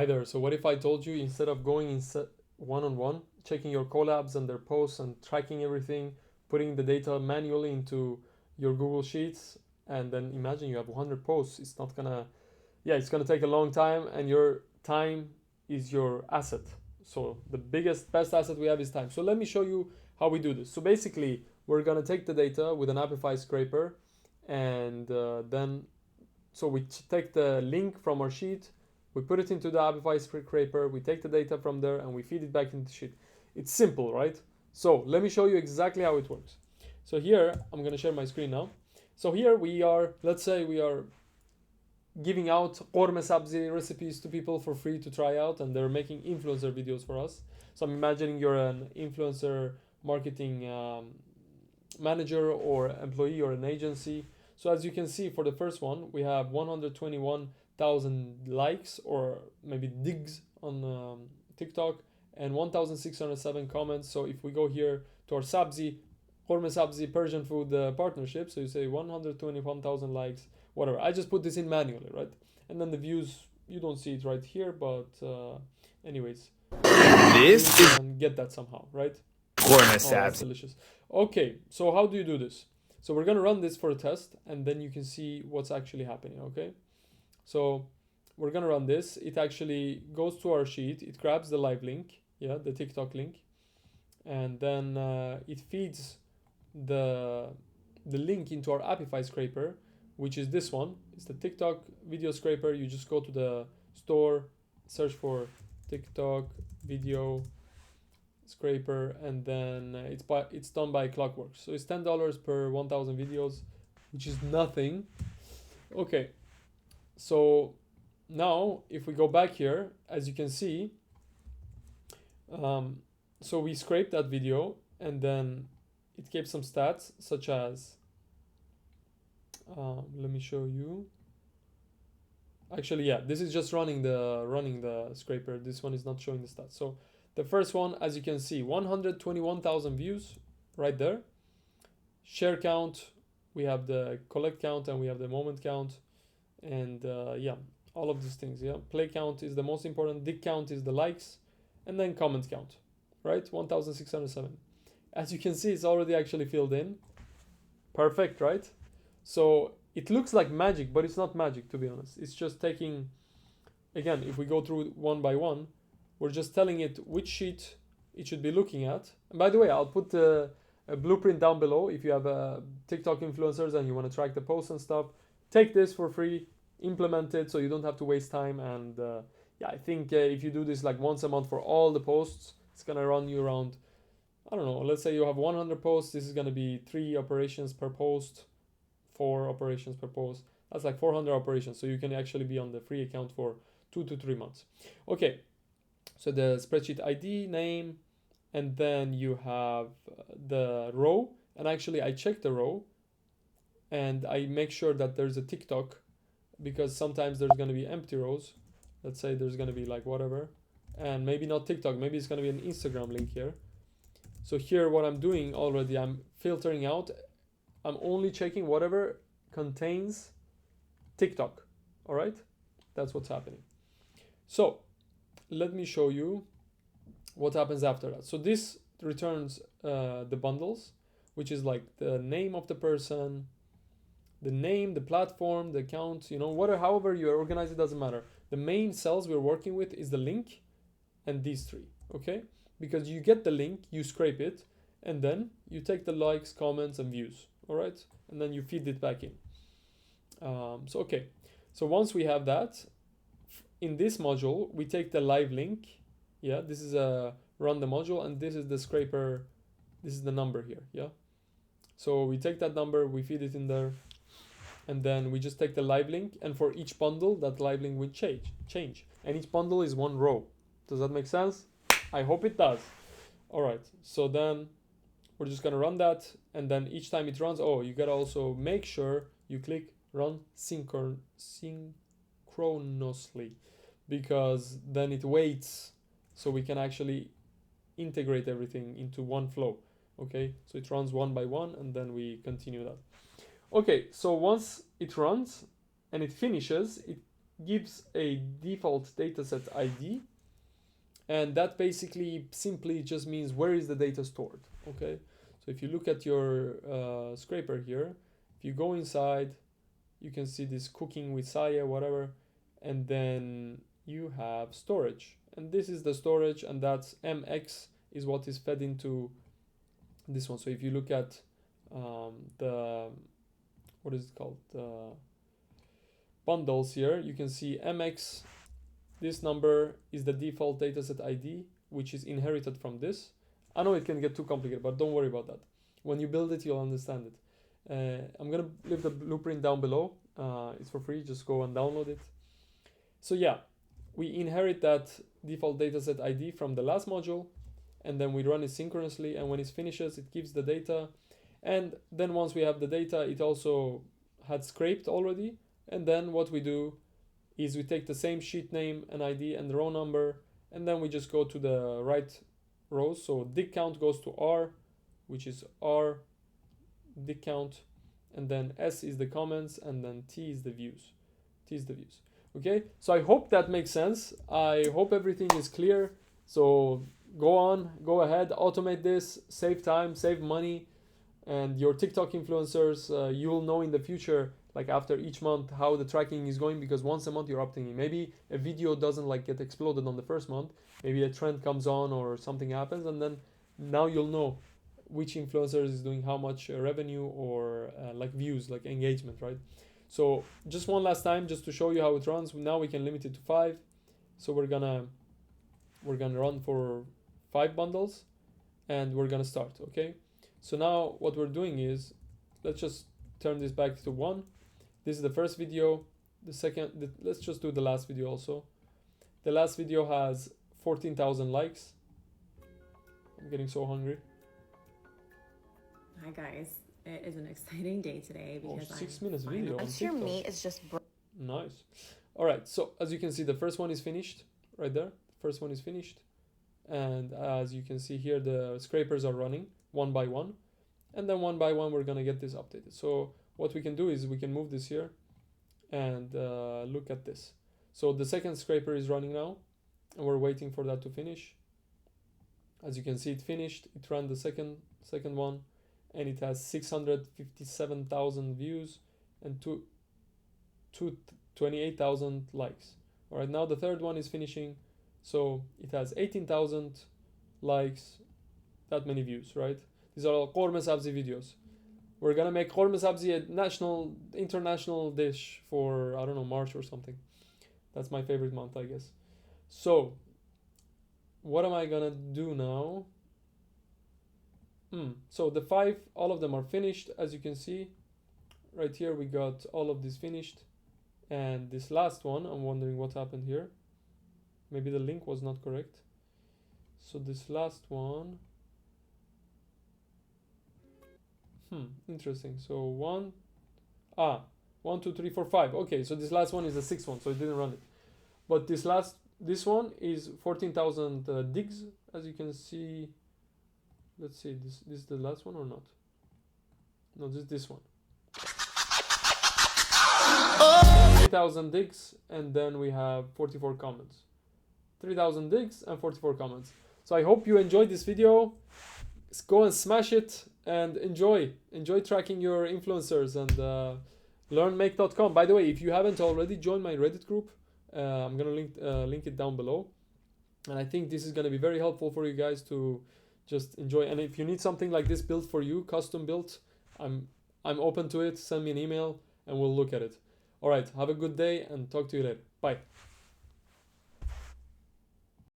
either. So what if I told you, instead of going in one-on-one, checking your collabs and their posts and tracking everything, putting the data manually into your Google Sheets, and then imagine you have 100 posts. It's not gonna, yeah, it's gonna take a long time, and your time is your asset. So the best asset we have is time. So let me show you how we do this. So basically, we're gonna take the data with an Apify scraper, and then so we take the link from our sheet, we put it into the Apify scraper, we take the data from there, and we feed it back into the sheet. It's simple, right? So let me show you exactly how it works. So here, I'm gonna share my screen now. So here we are, let's say we are giving out korme sabzi recipes to people for free to try out, and they're making influencer videos for us. So I'm imagining you're an influencer marketing manager or employee or an agency. So as you can see, for the first one, we have 121,000 likes or maybe digs on TikTok, and 1,607 comments. So if we go here to our sabzi, korme sabzi Persian food partnership, so you say 121,000 likes, whatever. I just put this in manually, right? And then the views, you don't see it right here, but anyways, this is get that somehow, right? korme sabzi. That's delicious. Okay, so how do you do this? So we're gonna run this for a test, and then you can see what's actually happening. Okay, so we're gonna run this. It actually goes to our sheet. It grabs the live link, yeah, the TikTok link, and then it feeds the link into our Apify scraper, which is this one. It's the TikTok video scraper. You just go to the store, search for TikTok video scraper, and then it's done by clockwork. So it's $10 per 1,000 videos, which is nothing. Okay, so now if we go back here, as you can see, so we scraped that video, and then it gave some stats such as let me show you. Actually, yeah, this is just running the scraper. This one is not showing the stats. So the first one, as you can see, 121,000 views right there. Share count, we have the collect count, and we have the moment count, and yeah, all of these things. Yeah, play count is the most important. Dig count is the likes, and then comment count, right? 1,607. As you can see, it's already actually filled in. Perfect, right? So it looks like magic, but it's not magic, to be honest. It's just taking, again, if we go through one by one, we're just telling it which sheet it should be looking at. And by the way, I'll put a blueprint down below. If you have TikTok influencers and you want to track the posts and stuff, take this for free, implement it so you don't have to waste time. And yeah, I think if you do this like once a month for all the posts, it's going to run you around, I don't know, let's say you have 100 posts. This is going to be 3 operations per post, 4 operations per post. That's like 400 operations. So you can actually be on the free account for 2 to 3 months. Okay. So the spreadsheet ID, name, and then you have the row. And actually I check the row and I make sure that there's a TikTok, because sometimes there's going to be empty rows. Let's say there's going to be like whatever, and maybe not TikTok, maybe it's going to be an Instagram link here. So here what I'm doing already, I'm filtering out. I'm only checking whatever contains TikTok. All right, that's what's happening. So let me show you what happens after that. So this returns the bundles, which is like the name of the person, the name, the platform, the account, you know, whatever, however you organize it, doesn't matter. The main cells we're working with is the link and these 3, okay? Because you get the link, you scrape it, and then you take the likes, comments, and views, all right? And then you feed it back in. So, okay. So once we have that, in this module, we take the live link. Yeah, this is a run the module, and this is the scraper. This is the number here, yeah? So we take that number, we feed it in there, and then we just take the live link, and for each bundle, that live link will change. And each bundle is 1 row. Does that make sense? I hope it does. All right, so then we're just gonna run that, and then each time it runs, oh, you gotta also make sure you click run synchronously, because then it waits so we can actually integrate everything into one flow. Okay, so it runs one by one, and then we continue that. Okay, so once it runs and it finishes, gives a default dataset ID, and that basically simply just means where is the data stored. Okay, so if you look at your scraper here, if you go inside, you can see this cooking with Saya, whatever, and then you have storage, and this is the storage, and that's mx is what is fed into this one. So if you look at the, what is it called, the bundles here, you can see mx, this number is the default dataset ID, which is inherited from this. I know it can get too complicated, but don't worry about that. When you build it, you'll understand it. I'm gonna leave the blueprint down below. It's for free, just go and download it. So yeah, we inherit that default dataset ID from the last module, and then we run it synchronously, and when it finishes, it gives the data. And then once we have the data, it also had scraped already, and then what we do is we take the same sheet name and ID and the row number, and then we just go to the right rows. So dig count goes to R, which is R dig count, and then S is the comments, and then T is the views. Okay, so I hope that makes sense. I hope everything is clear. So go ahead, automate this, save time, save money, and your TikTok influencers, you will know in the future, like after each month, how the tracking is going, because once a month you're updating. Maybe a video doesn't like get exploded on the first month, maybe a trend comes on or something happens, and then now you'll know which influencer is doing how much revenue or like views, like engagement, right? So just one last time, just to show you how it runs. Now we can limit it to 5. So we're gonna run for 5 bundles, and we're gonna start. Okay, so now what we're doing is, let's just turn this back to 1. This is the first video. Let's just do the last video also. The last video has 14,000 likes. I'm getting so hungry. Hi guys, it is an exciting day today because 6 minutes video on Your TikTok. meat is just Nice. All right, so as you can see, the first one is finished right there. The first one is finished, and as you can see here, the scrapers are running one by one, and then one by one we're gonna get this updated. So what we can do is we can move this here and look at this. So the second scraper is running now, and we're waiting for that to finish. As you can see, it finished. It ran the second one, and it has 657,000 views and 28,000 likes. All right, now the third one is finishing, so it has 18,000 likes, that many views, right? These are all korma sabzi videos. We're gonna make korma sabzi a international dish for, I don't know, March or something. That's my favorite month, I guess. So what am I gonna do now? So the 5, all of them are finished. As you can see right here, we got all of this finished, and this last one, I'm wondering what happened here. Maybe the link was not correct. So this last one, interesting. So 1, 2, 3, 4, 5. Okay, so this last one is the 6th one, so it didn't run it. But this one is 14,000 digs, as you can see. Let's see, this is the last one or not? No, this one. 3,000 digs, and then we have 44 comments. 3,000 digs and 44 comments. So I hope you enjoyed this video. Go and smash it and enjoy tracking your influencers, and learnmake.com. By the way, if you haven't already, join my Reddit group. I'm gonna link it down below, and I think this is gonna be very helpful for you guys to just enjoy. And if you need something like this built for you, custom built, I'm open to it. Send me an email and we'll look at it. All right, have a good day and talk to you later. Bye.